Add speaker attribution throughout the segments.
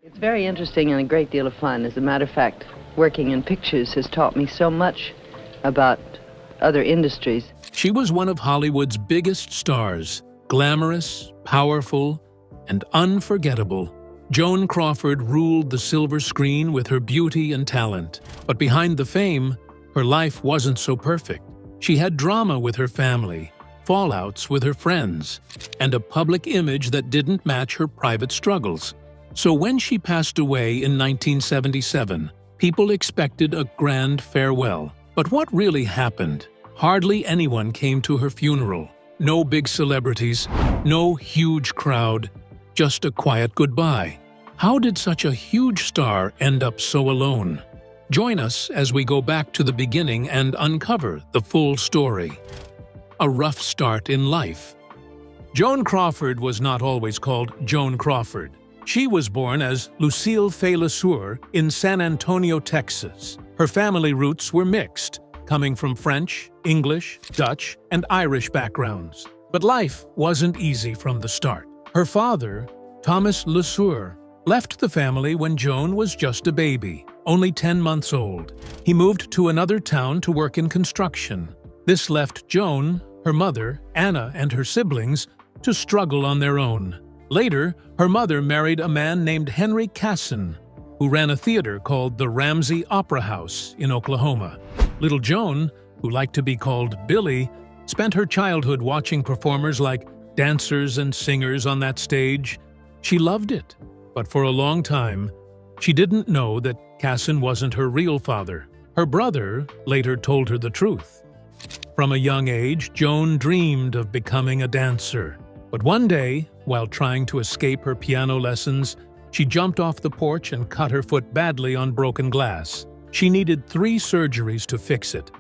Speaker 1: It's very interesting and a great deal of fun. As a matter of fact, working in pictures has taught me so much about other industries.
Speaker 2: She was one of Hollywood's biggest stars, glamorous, powerful, and unforgettable. Joan Crawford ruled the silver screen with her beauty and talent. But behind the fame, her life wasn't so perfect. She had drama with her family, fallouts with her friends, and a public image that didn't match her private struggles. So when she passed away in 1977, people expected a grand farewell. But what really happened? Hardly anyone came to her funeral. No big celebrities, no huge crowd, just a quiet goodbye. How did such a huge star end up so alone? Join us as we go back to the beginning and uncover the full story. A rough start in life. Joan Crawford was not always called Joan Crawford. She was born as Lucille Fay LeSueur in San Antonio, Texas. Her family roots were mixed, coming from French, English, Dutch, and Irish backgrounds. But life wasn't easy from the start. Her father, Thomas LeSueur, left the family when Joan was just a baby, only 10 months old. He moved to another town to work in construction. This left Joan, her mother, Anna, and her siblings to struggle on their own. Later, her mother married a man named Henry Casson, who ran a theater called the Ramsey Opera House in Oklahoma. Little Joan, who liked to be called Billy, spent her childhood watching performers like dancers and singers on that stage. She loved it, but for a long time, she didn't know that Casson wasn't her real father. Her brother later told her the truth. From a young age, Joan dreamed of becoming a dancer. But one day, while trying to escape her piano lessons, she jumped off the porch and cut her foot badly on broken glass. She needed 3 surgeries to fix it,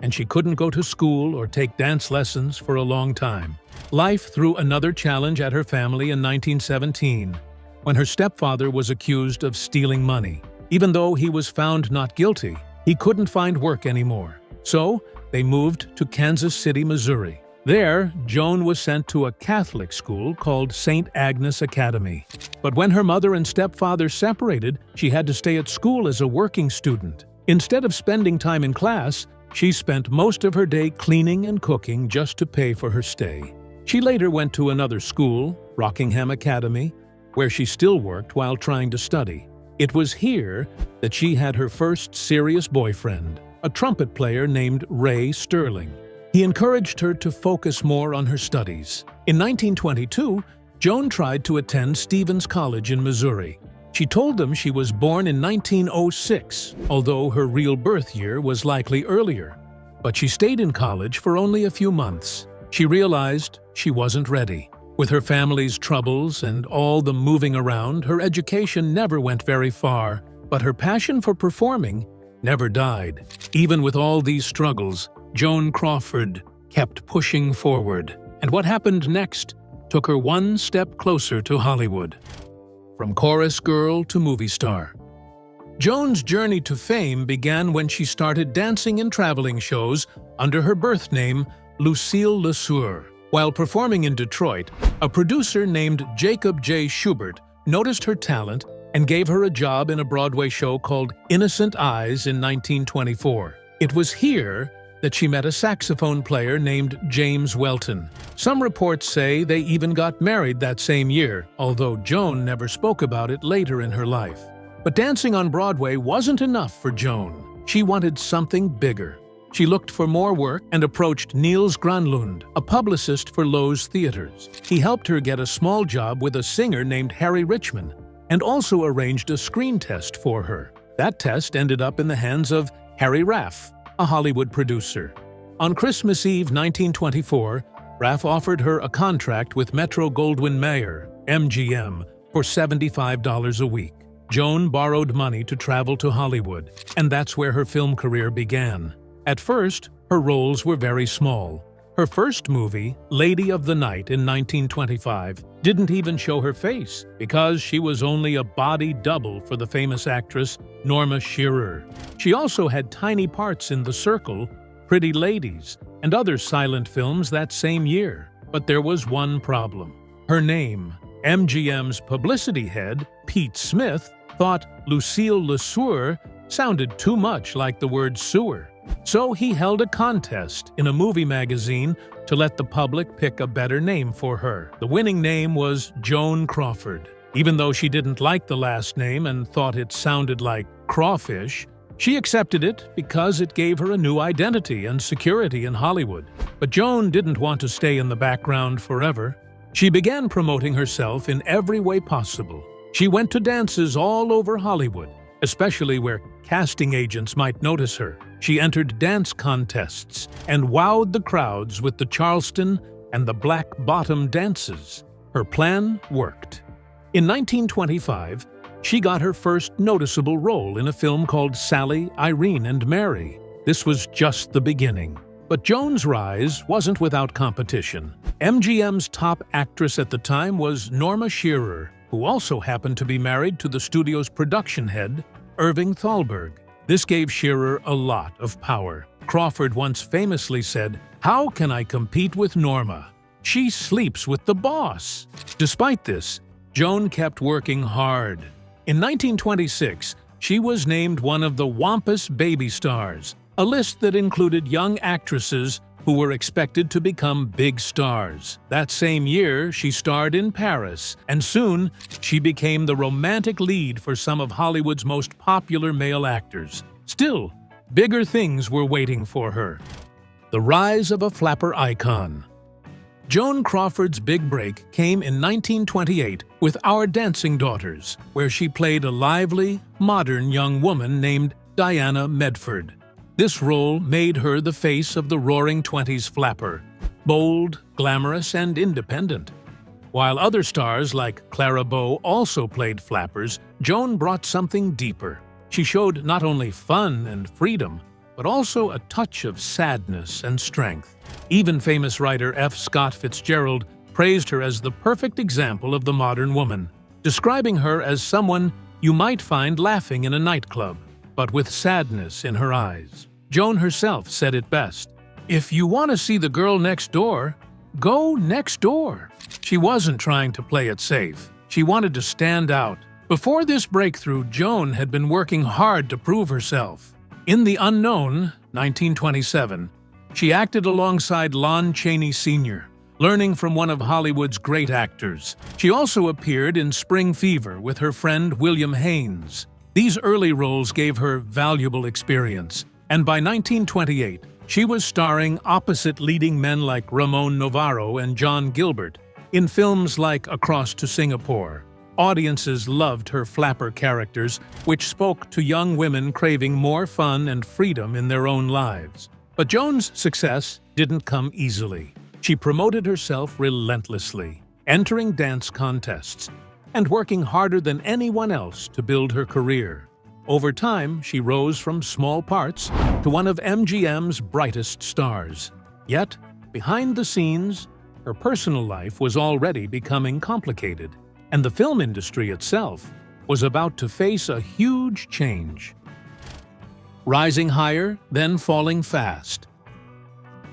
Speaker 2: and she couldn't go to school or take dance lessons for a long time. Life threw another challenge at her family in 1917, when her stepfather was accused of stealing money. Even though he was found not guilty, he couldn't find work anymore. So, they moved to Kansas City, Missouri. There, Joan was sent to a Catholic school called St. Agnes Academy. But when her mother and stepfather separated, she had to stay at school as a working student. Instead of spending time in class, she spent most of her day cleaning and cooking just to pay for her stay. She later went to another school, Rockingham Academy, where she still worked while trying to study. It was here that she had her first serious boyfriend, a trumpet player named Ray Sterling. He encouraged her to focus more on her studies. In 1922, Joan tried to attend Stevens College in Missouri. She told them she was born in 1906, although her real birth year was likely earlier. But she stayed in college for only a few months. She realized she wasn't ready. With her family's troubles and all the moving around, her education never went very far, but her passion for performing never died. Even with all these struggles, Joan Crawford kept pushing forward, and what happened next took her one step closer to Hollywood. From chorus girl to movie star. Joan's journey to fame began when she started dancing in traveling shows under her birth name, Lucille LeSueur. While performing in Detroit, a producer named Jacob J. Schubert noticed her talent and gave her a job in a Broadway show called Innocent Eyes in 1924. It was here that she met a saxophone player named James Welton. Some reports say they even got married that same year, although Joan never spoke about it later in her life. But dancing on Broadway wasn't enough for Joan. She wanted something bigger. She looked for more work and approached Niels Granlund, a publicist for Loew's Theaters. He helped her get a small job with a singer named Harry Richman, and also arranged a screen test for her. That test ended up in the hands of Harry Raff, a Hollywood producer. On Christmas Eve 1924, Raff offered her a contract with Metro-Goldwyn-Mayer, MGM, for $75 a week. Joan borrowed money to travel to Hollywood, and that's where her film career began. At first, her roles were very small. Her first movie, Lady of the Night in 1925, didn't even show her face because she was only a body double for the famous actress Norma Shearer. She also had tiny parts in The Circle, Pretty Ladies, and other silent films that same year. But there was one problem. Her name, MGM's publicity head, Pete Smith, thought Lucille LeSueur sounded too much like the word sewer. So he held a contest in a movie magazine to let the public pick a better name for her. The winning name was Joan Crawford. Even though she didn't like the last name and thought it sounded like crawfish, she accepted it because it gave her a new identity and security in Hollywood. But Joan didn't want to stay in the background forever. She began promoting herself in every way possible. She went to dances all over Hollywood, especially where casting agents might notice her. She entered dance contests and wowed the crowds with the Charleston and the Black Bottom dances. Her plan worked. In 1925, she got her first noticeable role in a film called Sally, Irene, and Mary. This was just the beginning. But Joan's rise wasn't without competition. MGM's top actress at the time was Norma Shearer, who also happened to be married to the studio's production head, Irving Thalberg. This gave Shearer a lot of power. Crawford once famously said, "How can I compete with Norma? She sleeps with the boss." Despite this, Joan kept working hard. In 1926, she was named one of the Wampus Baby Stars, a list that included young actresses who were expected to become big stars. That same year, she starred in Paris, and soon she became the romantic lead for some of Hollywood's most popular male actors. Still, bigger things were waiting for her. The rise of a flapper icon. Joan Crawford's big break came in 1928 with Our Dancing Daughters, where she played a lively, modern young woman named Diana Medford. This role made her the face of the Roaring Twenties flapper, bold, glamorous, and independent. While other stars like Clara Bow also played flappers, Joan brought something deeper. She showed not only fun and freedom, but also a touch of sadness and strength. Even famous writer F. Scott Fitzgerald praised her as the perfect example of the modern woman, describing her as someone you might find laughing in a nightclub, but with sadness in her eyes. Joan herself said it best, "If you want to see the girl next door, go next door." She wasn't trying to play it safe. She wanted to stand out. Before this breakthrough, Joan had been working hard to prove herself. In The Unknown, 1927, she acted alongside Lon Chaney Sr., learning from one of Hollywood's great actors. She also appeared in Spring Fever with her friend William Haynes. These early roles gave her valuable experience, and by 1928, she was starring opposite leading men like Ramon Novarro and John Gilbert in films like Across to Singapore. Audiences loved her flapper characters, which spoke to young women craving more fun and freedom in their own lives. But Joan's success didn't come easily. She promoted herself relentlessly, entering dance contests, and working harder than anyone else to build her career. Over time, she rose from small parts to one of MGM's brightest stars. Yet, behind the scenes, her personal life was already becoming complicated, and the film industry itself was about to face a huge change. Rising higher, then falling fast.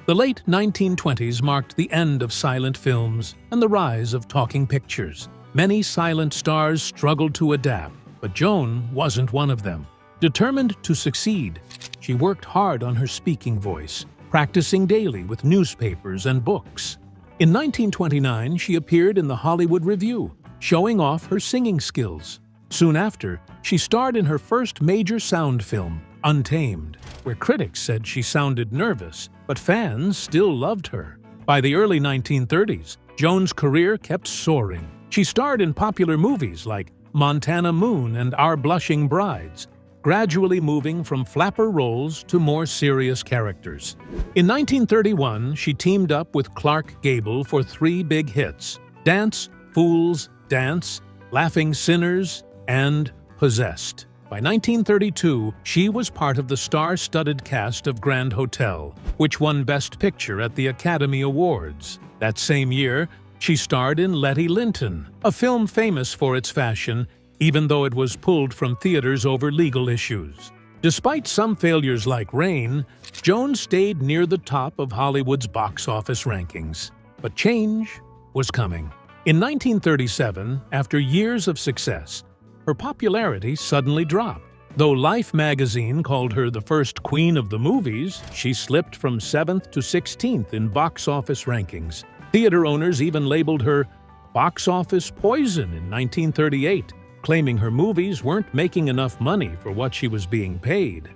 Speaker 2: The late 1920s marked the end of silent films and the rise of talking pictures. Many silent stars struggled to adapt, but Joan wasn't one of them. Determined to succeed, she worked hard on her speaking voice, practicing daily with newspapers and books. In 1929, she appeared in the Hollywood Review, showing off her singing skills. Soon after, she starred in her first major sound film, Untamed, where critics said she sounded nervous, but fans still loved her. By the early 1930s, Joan's career kept soaring. She starred in popular movies like Montana Moon and Our Blushing Brides, gradually moving from flapper roles to more serious characters. In 1931, she teamed up with Clark Gable for 3 big hits: Dance, Fools, Dance, Laughing Sinners, and Possessed. By 1932, she was part of the star-studded cast of Grand Hotel, which won Best Picture at the Academy Awards. That same year, she starred in Letty Linton, a film famous for its fashion, even though it was pulled from theaters over legal issues. Despite some failures like Rain, Joan stayed near the top of Hollywood's box office rankings. But change was coming. In 1937, after years of success, her popularity suddenly dropped. Though Life magazine called her the first queen of the movies, she slipped from 7th to 16th in box office rankings. Theater owners even labeled her box office poison in 1938, claiming her movies weren't making enough money for what she was being paid.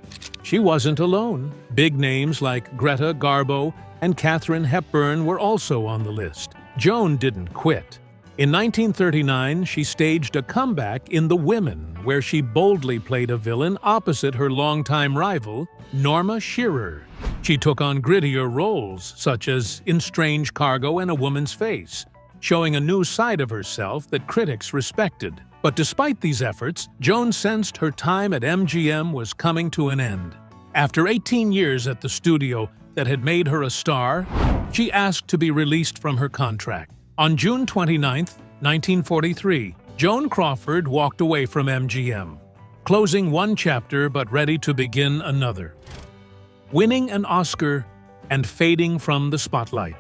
Speaker 2: She wasn't alone. Big names like Greta Garbo and Katharine Hepburn were also on the list. Joan didn't quit. In 1939, she staged a comeback in The Women, where she boldly played a villain opposite her longtime rival, Norma Shearer. She took on grittier roles, such as in Strange Cargo and A Woman's Face, showing a new side of herself that critics respected. But despite these efforts, Joan sensed her time at MGM was coming to an end. After 18 years at the studio that had made her a star, she asked to be released from her contract. On June 29, 1943, Joan Crawford walked away from MGM, closing one chapter but ready to begin another. Winning an Oscar and fading from the spotlight.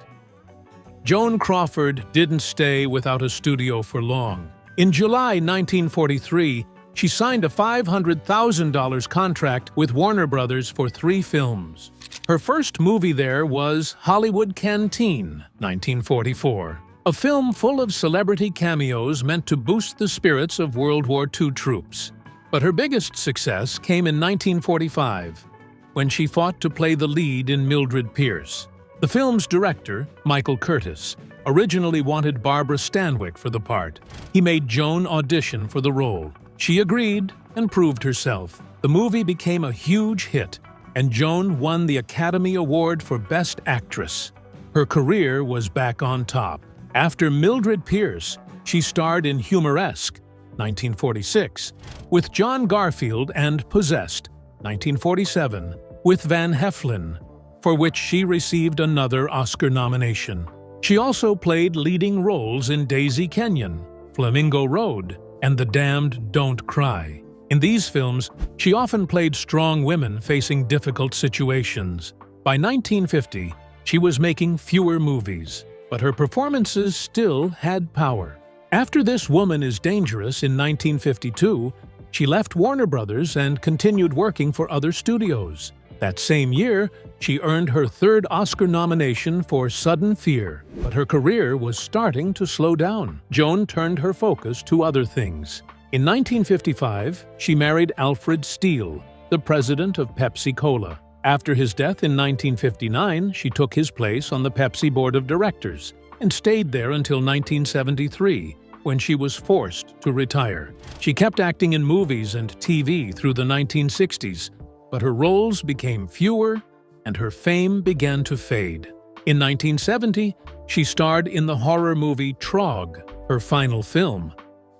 Speaker 2: Joan Crawford didn't stay without a studio for long. In July 1943, she signed a $500,000 contract with Warner Brothers for 3 films. Her first movie there was Hollywood Canteen, 1944, a film full of celebrity cameos meant to boost the spirits of World War II troops. But her biggest success came in 1945, when she fought to play the lead in Mildred Pierce. The film's director, Michael Curtis, originally wanted Barbara Stanwyck for the part. He made Joan audition for the role. She agreed and proved herself. The movie became a huge hit, and Joan won the Academy Award for Best Actress. Her career was back on top. After Mildred Pierce, she starred in Humoresque, 1946, with John Garfield, and Possessed, 1947, with Van Heflin, for which she received another Oscar nomination. She also played leading roles in Daisy Kenyon, Flamingo Road, and The Damned Don't Cry. In these films, she often played strong women facing difficult situations. By 1950, she was making fewer movies, but her performances still had power. After This Woman is Dangerous in 1952, she left Warner Brothers and continued working for other studios. That same year, she earned her 3rd Oscar nomination for Sudden Fear, but her career was starting to slow down. Joan turned her focus to other things. In 1955, she married Alfred Steele, the president of Pepsi-Cola. After his death in 1959, she took his place on the Pepsi board of directors and stayed there until 1973, when she was forced to retire. She kept acting in movies and TV through the 1960s, but her roles became fewer and her fame began to fade. In 1970, she starred in the horror movie Trog, her final film.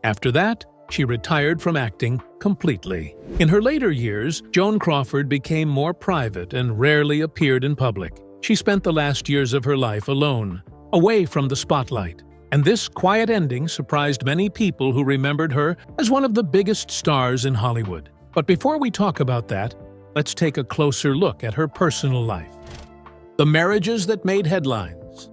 Speaker 2: After that, she retired from acting completely. In her later years, Joan Crawford became more private and rarely appeared in public. She spent the last years of her life alone, away from the spotlight. And this quiet ending surprised many people who remembered her as one of the biggest stars in Hollywood. But before we talk about that, let's take a closer look at her personal life. The marriages that made headlines.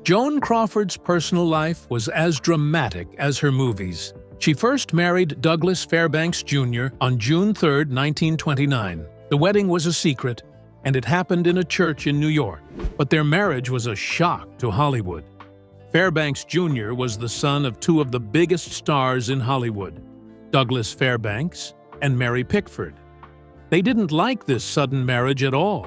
Speaker 2: Joan Crawford's personal life was as dramatic as her movies. She first married Douglas Fairbanks Jr. on June 3, 1929. The wedding was a secret, and it happened in a church in New York. But their marriage was a shock to Hollywood. Fairbanks Jr. was the son of 2 of the biggest stars in Hollywood, Douglas Fairbanks and Mary Pickford. They didn't like this sudden marriage at all.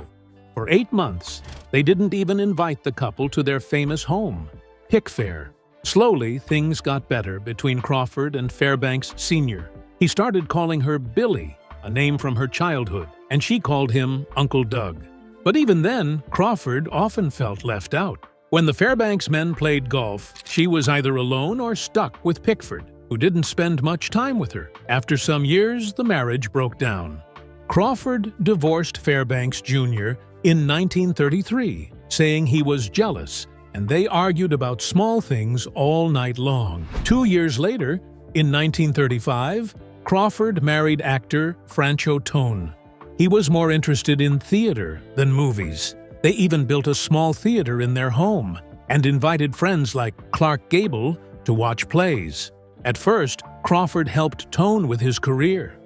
Speaker 2: For 8 months, they didn't even invite the couple to their famous home, Pickfair. Slowly, things got better between Crawford and Fairbanks Sr. He started calling her Billy, a name from her childhood, and she called him Uncle Doug. But even then, Crawford often felt left out. When the Fairbanks men played golf, she was either alone or stuck with Pickford, who didn't spend much time with her. After some years, the marriage broke down. Crawford divorced Fairbanks Jr. in 1933, saying he was jealous, and they argued about small things all night long. 2 years later, in 1935, Crawford married actor Francho Tone. He was more interested in theater than movies. They even built a small theater in their home and invited friends like Clark Gable to watch plays. At first, Crawford helped Tone with his career.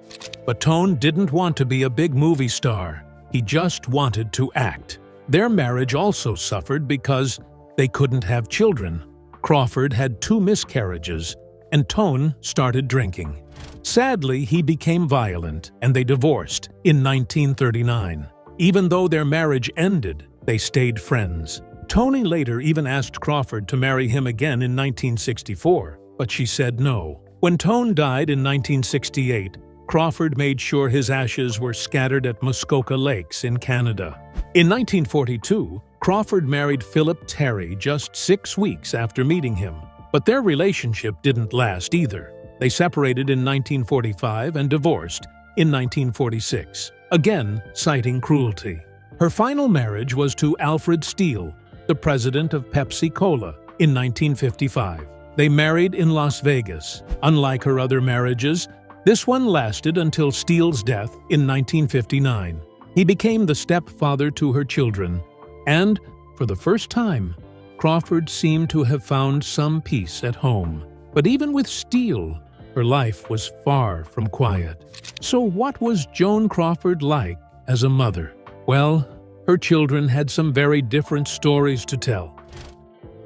Speaker 2: But Tone didn't want to be a big movie star. He just wanted to act. Their marriage also suffered because they couldn't have children. Crawford had 2 miscarriages, and Tone started drinking. Sadly, he became violent, and they divorced in 1939. Even though their marriage ended, they stayed friends. Tony later even asked Crawford to marry him again in 1964, but she said no. When Tone died in 1968, Crawford made sure his ashes were scattered at Muskoka Lakes in Canada. In 1942, Crawford married Philip Terry just 6 weeks after meeting him, but their relationship didn't last either. They separated in 1945 and divorced in 1946, again citing cruelty. Her final marriage was to Alfred Steele, the president of Pepsi Cola, in 1955. They married in Las Vegas. Unlike her other marriages, this one lasted until Steele's death in 1959. He became the stepfather to her children, and, for the first time, Crawford seemed to have found some peace at home. But even with Steele, her life was far from quiet. So what was Joan Crawford like as a mother? Well, her children had some very different stories to tell.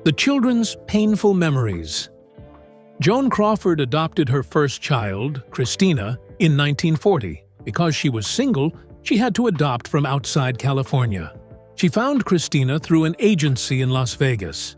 Speaker 2: The children's painful memories. Joan Crawford adopted her first child, Christina, in 1940. Because she was single, she had to adopt from outside California. She found Christina through an agency in Las Vegas.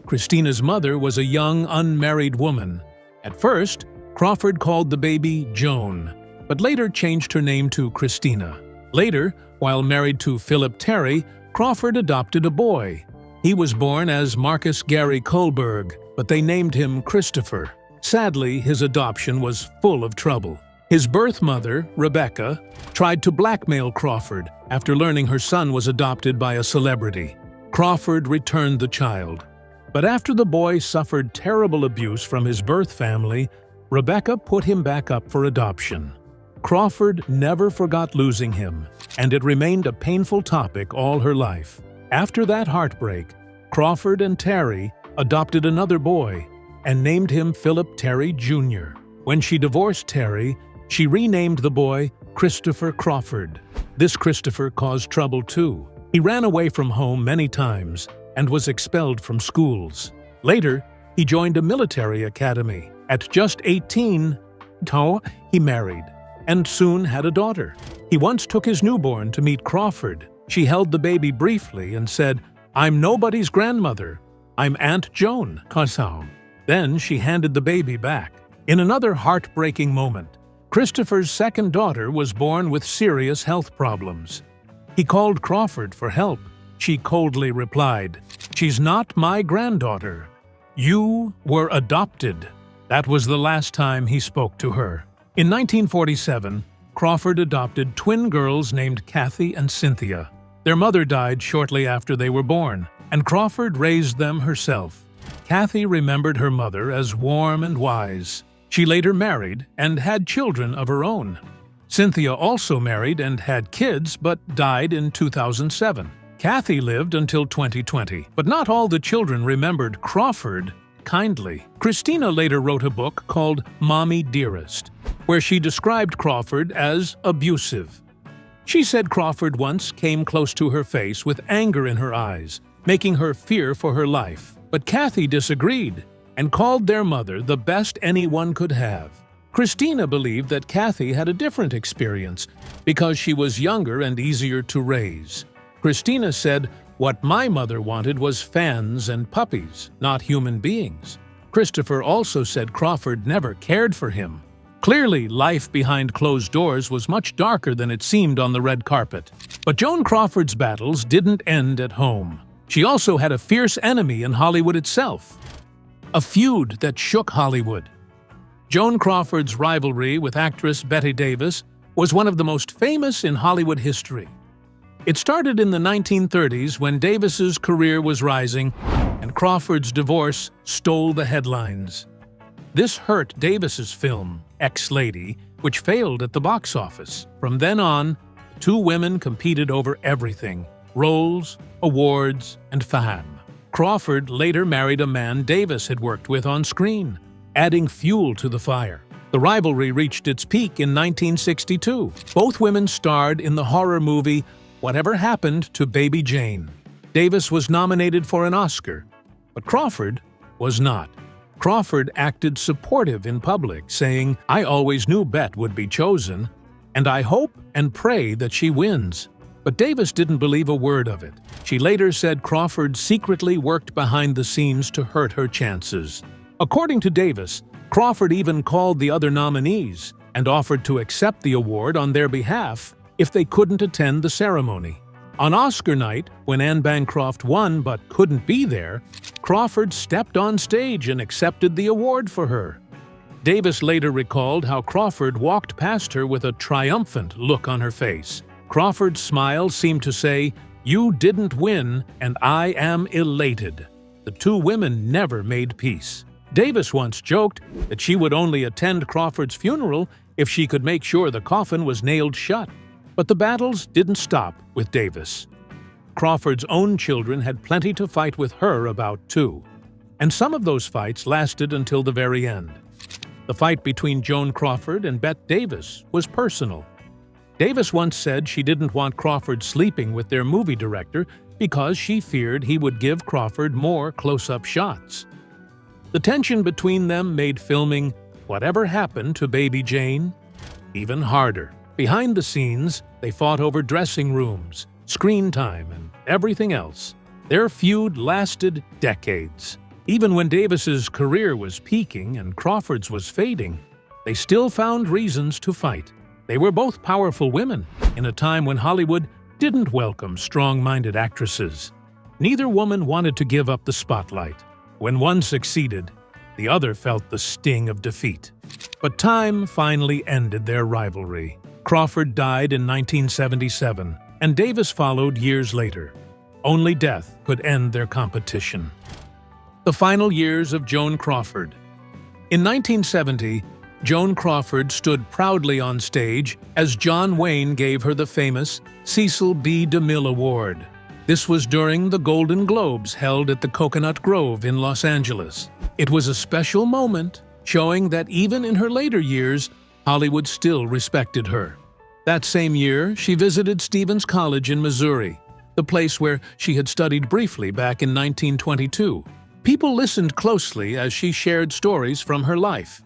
Speaker 2: Christina's mother was a young, unmarried woman. At first, Crawford called the baby Joan, but later changed her name to Christina. Later, while married to Philip Terry, Crawford adopted a boy. He was born as Marcus Gary Kohlberg, but they named him Christopher. Sadly, his adoption was full of trouble. His birth mother, Rebecca, tried to blackmail Crawford after learning her son was adopted by a celebrity. Crawford returned the child. But after the boy suffered terrible abuse from his birth family, Rebecca put him back up for adoption. Crawford never forgot losing him, and it remained a painful topic all her life. After that heartbreak, Crawford and Terry adopted another boy and named him Philip Terry Jr. When she divorced Terry, she renamed the boy Christopher Crawford. This Christopher caused trouble too. He ran away from home many times and was expelled from schools. Later, he joined a military academy. At just 18, he married and soon had a daughter. He once took his newborn to meet Crawford. She held the baby briefly and said, "I'm nobody's grandmother. I'm Aunt Joan." Then she handed the baby back. In another heartbreaking moment, Christopher's second daughter was born with serious health problems. He called Crawford for help. She coldly replied, "She's not my granddaughter. You were adopted." That was the last time he spoke to her. In 1947, Crawford adopted twin girls named Kathy and Cynthia. Their mother died shortly after they were born, and Crawford raised them herself. Kathy remembered her mother as warm and wise. She later married and had children of her own. Cynthia also married and had kids, but died in 2007. Kathy lived until 2020, but not all the children remembered Crawford kindly. Christina later wrote a book called Mommy Dearest, where she described Crawford as abusive. She said Crawford once came close to her face with anger in her eyes, making her fear for her life. But Kathy disagreed and called their mother the best anyone could have. Christina believed that Kathy had a different experience because she was younger and easier to raise. Christina said, "What my mother wanted was fans and puppies, not human beings." Christopher also said Crawford never cared for him. Clearly, life behind closed doors was much darker than it seemed on the red carpet. But Joan Crawford's battles didn't end at home. She also had a fierce enemy in Hollywood itself. A feud that shook Hollywood. Joan Crawford's rivalry with actress Bette Davis was one of the most famous in Hollywood history. It started in the 1930s when Davis's career was rising and Crawford's divorce stole the headlines. This hurt Davis's film, Ex-Lady, which failed at the box office. From then on, the two women competed over everything: roles, awards, and fame. Crawford later married a man Davis had worked with on screen, adding fuel to the fire. The rivalry reached its peak in 1962. Both women starred in the horror movie Whatever Happened to Baby Jane. Davis was nominated for an Oscar, but Crawford was not. Crawford acted supportive in public, saying, "I always knew Bet would be chosen, and I hope and pray that she wins." But Davis didn't believe a word of it. She later said Crawford secretly worked behind the scenes to hurt her chances. According to Davis, Crawford even called the other nominees and offered to accept the award on their behalf if they couldn't attend the ceremony. On Oscar night, when Anne Bancroft won but couldn't be there, Crawford stepped on stage and accepted the award for her. Davis later recalled how Crawford walked past her with a triumphant look on her face. Crawford's smile seemed to say, "You didn't win, and I am elated." The two women never made peace. Davis once joked that she would only attend Crawford's funeral if she could make sure the coffin was nailed shut. But the battles didn't stop with Davis. Crawford's own children had plenty to fight with her about too. And some of those fights lasted until the very end. The fight between Joan Crawford and Bette Davis was personal. Davis once said she didn't want Crawford sleeping with their movie director because she feared he would give Crawford more close-up shots. The tension between them made filming Whatever Happened to Baby Jane even harder. Behind the scenes, they fought over dressing rooms, screen time, and everything else. Their feud lasted decades. Even when Davis's career was peaking and Crawford's was fading, they still found reasons to fight. They were both powerful women in a time when Hollywood didn't welcome strong-minded actresses. Neither woman wanted to give up the spotlight. When one succeeded, the other felt the sting of defeat. But time finally ended their rivalry. Crawford died in 1977, and Davis followed years later. Only death could end their competition. The final years of Joan Crawford. In 1970, Joan Crawford stood proudly on stage as John Wayne gave her the famous Cecil B. DeMille Award. This was during the Golden Globes held at the Coconut Grove in Los Angeles. It was a special moment, showing that even in her later years, Hollywood still respected her. That same year, she visited Stevens College in Missouri, the place where she had studied briefly back in 1922. People listened closely as she shared stories from her life.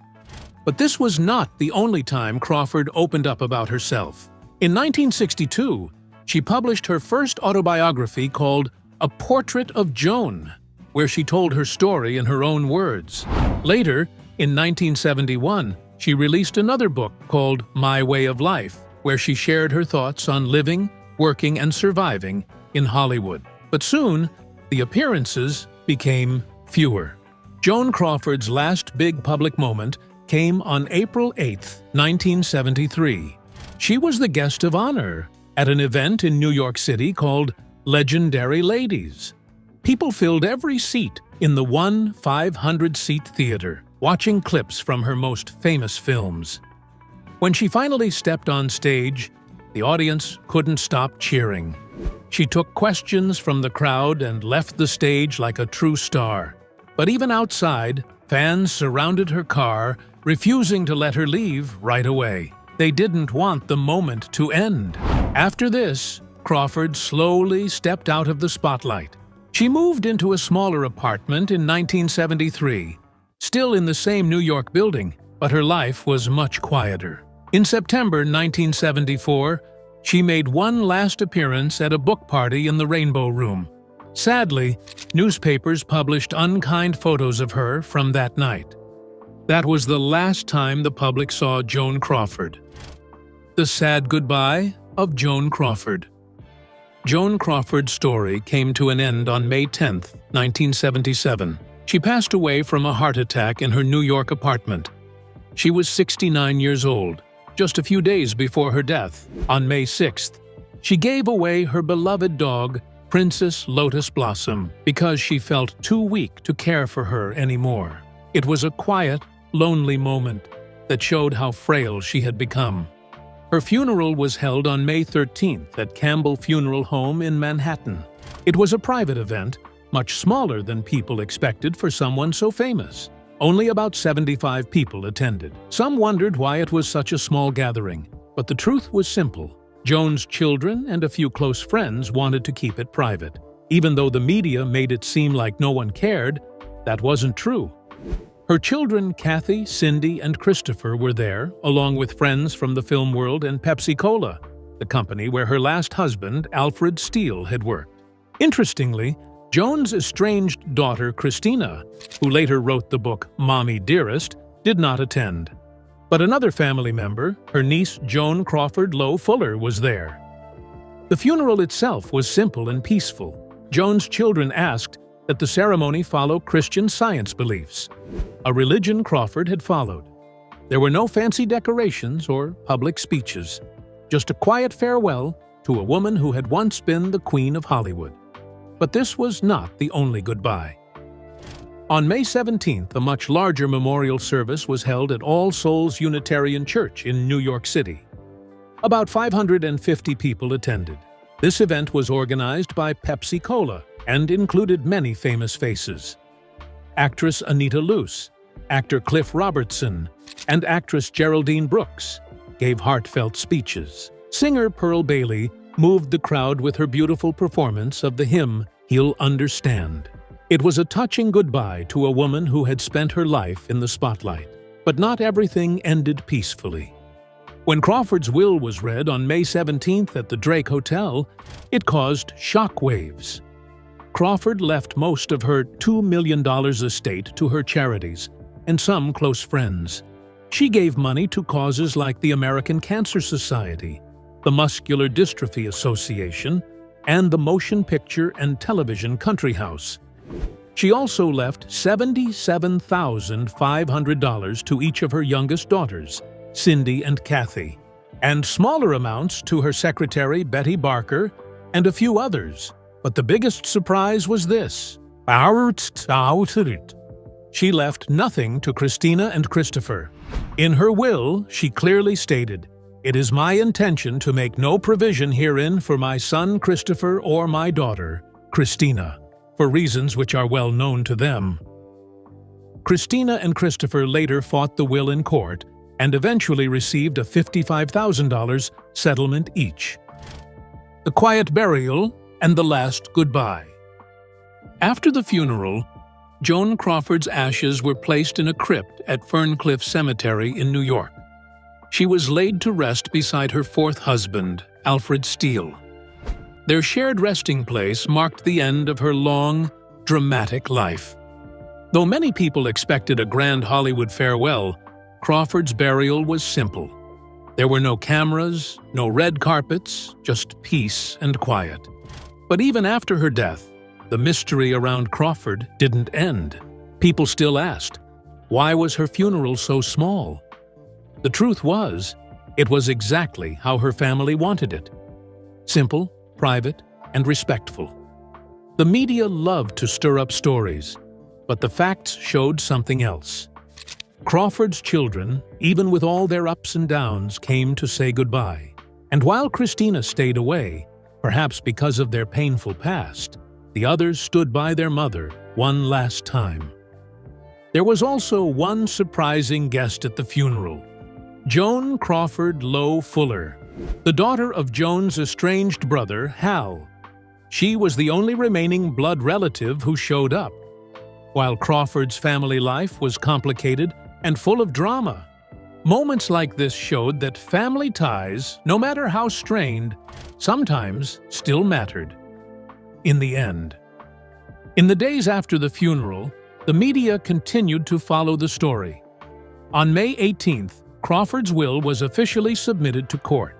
Speaker 2: But this was not the only time Crawford opened up about herself. In 1962, she published her first autobiography called A Portrait of Joan, where she told her story in her own words. Later, in 1971, she released another book called My Way of Life, where she shared her thoughts on living, working, and surviving in Hollywood. But soon, the appearances became fewer. Joan Crawford's last big public moment came on April 8, 1973. She was the guest of honor at an event in New York City called Legendary Ladies. People filled every seat in the 500-seat theater, watching clips from her most famous films. When she finally stepped on stage, the audience couldn't stop cheering. She took questions from the crowd and left the stage like a true star. But even outside, fans surrounded her car, refusing to let her leave right away. They didn't want the moment to end. After this, Crawford slowly stepped out of the spotlight. She moved into a smaller apartment in 1973, still in the same New York building, but her life was much quieter. In September 1974, she made one last appearance at a book party in the Rainbow Room. Sadly, newspapers published unkind photos of her from that night. That was the last time the public saw Joan Crawford. The sad goodbye of Joan Crawford. Joan Crawford's story came to an end on May 10, 1977. She passed away from a heart attack in her New York apartment. She was 69 years old. Just a few days before her death, on May 6th, she gave away her beloved dog, Princess Lotus Blossom, because she felt too weak to care for her anymore. It was a quiet, lonely moment that showed how frail she had become. Her funeral was held on May 13th at Campbell Funeral Home in Manhattan. It was a private event, much smaller than people expected for someone so famous. Only about 75 people attended. Some wondered why it was such a small gathering, but the truth was simple. Joan's children and a few close friends wanted to keep it private. Even though the media made it seem like no one cared, that wasn't true. Her children, Kathy, Cindy, and Christopher, were there, along with friends from the film world and Pepsi-Cola, the company where her last husband, Alfred Steele, had worked. Interestingly, Joan's estranged daughter, Christina, who later wrote the book Mommy Dearest, did not attend. But another family member, her niece Joan Crawford Lowe Fuller, was there. The funeral itself was simple and peaceful. Joan's children asked that the ceremony follow Christian Science beliefs, a religion Crawford had followed. There were no fancy decorations or public speeches, just a quiet farewell to a woman who had once been the Queen of Hollywood. But this was not the only goodbye. On May 17th, a much larger memorial service was held at All Souls Unitarian Church in New York City. About 550 people attended. This event was organized by Pepsi-Cola and included many famous faces. Actress Anita Luce, actor Cliff Robertson, and actress Geraldine Brooks gave heartfelt speeches. Singer Pearl Bailey moved the crowd with her beautiful performance of the hymn, "He'll Understand." It was a touching goodbye to a woman who had spent her life in the spotlight. But not everything ended peacefully. When Crawford's will was read on May 17th at the Drake Hotel, it caused shockwaves. Crawford left most of her $2 million estate to her charities and some close friends. She gave money to causes like the American Cancer Society, the Muscular Dystrophy Association, and the Motion Picture and Television Country House. She also left $77,500 to each of her youngest daughters, Cindy and Kathy, and smaller amounts to her secretary, Betty Barker, and a few others. But the biggest surprise was this. She left nothing to Christina and Christopher. In her will, she clearly stated, "It is my intention to make no provision herein for my son Christopher or my daughter, Christina, for reasons which are well known to them." Christina and Christopher later fought the will in court and eventually received a $55,000 settlement each. The quiet burial and the last goodbye. After the funeral, Joan Crawford's ashes were placed in a crypt at Ferncliff Cemetery in New York. She was laid to rest beside her fourth husband, Alfred Steele. Their shared resting place marked the end of her long, dramatic life. Though many people expected a grand Hollywood farewell, Crawford's burial was simple. There were no cameras, no red carpets, just peace and quiet. But even after her death, the mystery around Crawford didn't end. People still asked, why was her funeral so small? The truth was, it was exactly how her family wanted it. Simple, private, and respectful. The media loved to stir up stories, but the facts showed something else. Crawford's children, even with all their ups and downs, came to say goodbye. And while Christina stayed away, perhaps because of their painful past, the others stood by their mother one last time. There was also one surprising guest at the funeral, Joan Crawford Lowe Fuller, the daughter of Joan's estranged brother, Hal. She was the only remaining blood relative who showed up. While Crawford's family life was complicated and full of drama, moments like this showed that family ties, no matter how strained, sometimes still mattered. In the end. In the days after the funeral, the media continued to follow the story. On May 18th, Crawford's will was officially submitted to court.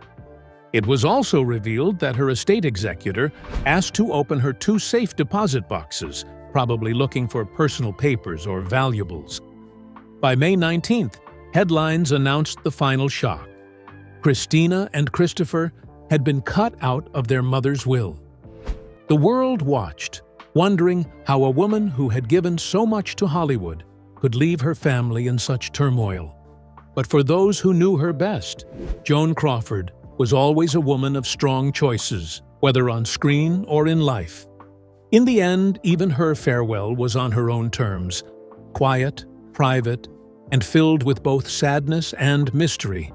Speaker 2: It was also revealed that her estate executor asked to open her 2 safe deposit boxes, probably looking for personal papers or valuables. By May 19th, headlines announced the final shock. Christina and Christopher had been cut out of their mother's will. The world watched, wondering how a woman who had given so much to Hollywood could leave her family in such turmoil. But for those who knew her best, Joan Crawford was always a woman of strong choices, whether on screen or in life. In the end, even her farewell was on her own terms, quiet, private, and filled with both sadness and mystery.